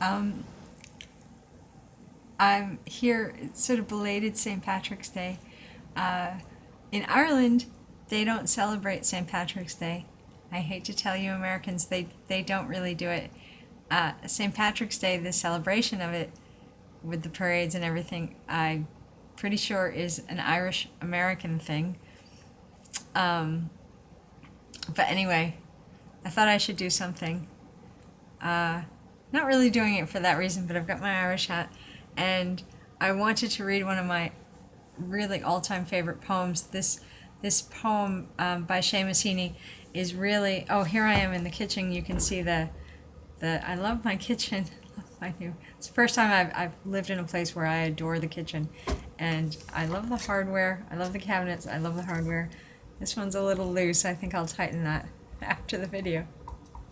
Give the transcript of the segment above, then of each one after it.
Um, I'm here, it's sort of belated St. Patrick's Day. In Ireland, they don't celebrate St. Patrick's Day. I hate to tell you Americans, they don't really do it. St. Patrick's Day, the celebration of it, with the parades and everything, I'm pretty sure is an Irish-American thing. But anyway, I thought I should do something. Not really doing it for that reason, but I've got my Irish hat, and I wanted to read one of my really all-time favorite poems. This poem by SEAMUS HEANEY is really, oh, here I am in the kitchen. You can see I love my kitchen. It's the first time I've lived in a place where I adore the kitchen, and I love the hardware. I love the cabinets. I love the hardware. This one's a little loose. I think I'll tighten that after the video.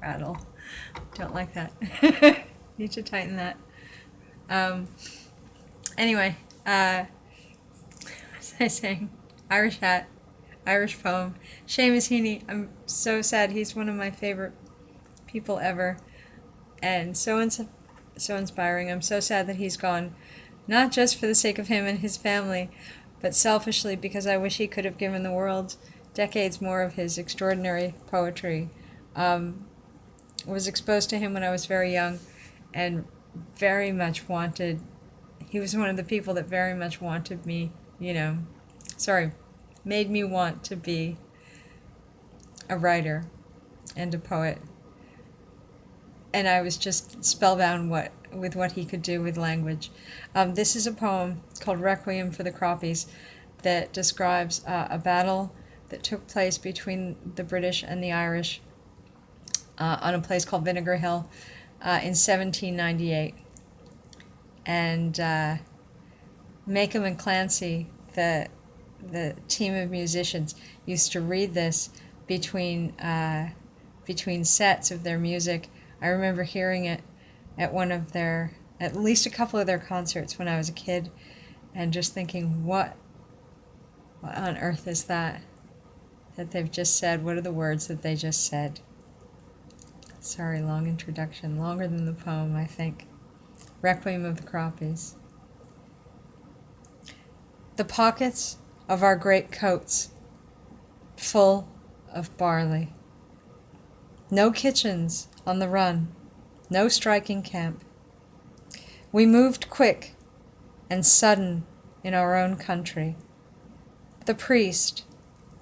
Rattle. Don't like that. Need to tighten that. Anyway, what was I saying? Irish hat, Irish poem. SEAMUS HEANEY. I'm so sad. He's one of my favorite people ever, and so inspiring. I'm so sad that he's gone, not just for the sake of him and his family, but selfishly because I wish he could have given the world decades more of his extraordinary poetry. Was exposed to him when I was very young, and very much wanted, he was one of the people that very much wanted me, made me want to be a writer and a poet. And I was just spellbound with what he could do with language. This is a poem called REQUIEM for the CROPPIES that describes a battle that took place between the British and the Irish on a place called Vinegar Hill in 1798. And Macomb and Clancy, the team of musicians, used to read this between sets of their music. I remember hearing it at at least a couple of their concerts when I was a kid, and just thinking, what on earth is that they've just said? What are the words that they just said? Sorry, long introduction, longer than the poem, I think. Requiem of the Croppies. The pockets of our great coats full of barley. No kitchens on the run, no striking camp. We moved quick and sudden in our own country. The priest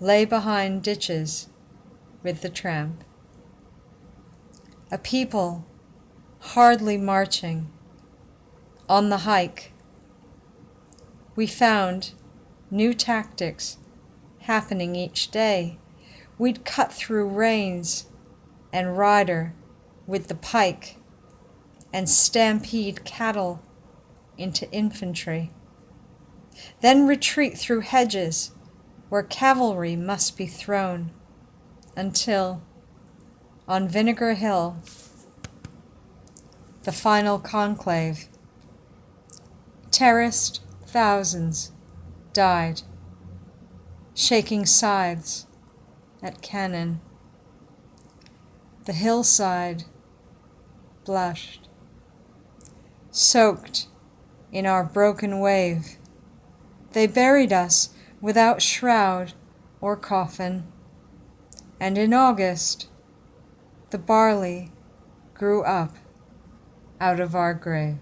lay behind ditches with the tramp. A people hardly marching on the hike. We found new tactics happening each day. We'd cut through reins and rider with the pike and stampede cattle into infantry. Then retreat through hedges where cavalry must be thrown until, on Vinegar Hill, the final conclave, terraced thousands died, shaking scythes at cannon. The hillside blushed, soaked in our broken wave. They buried us without shroud or coffin, and in August the barley grew up out of our grave.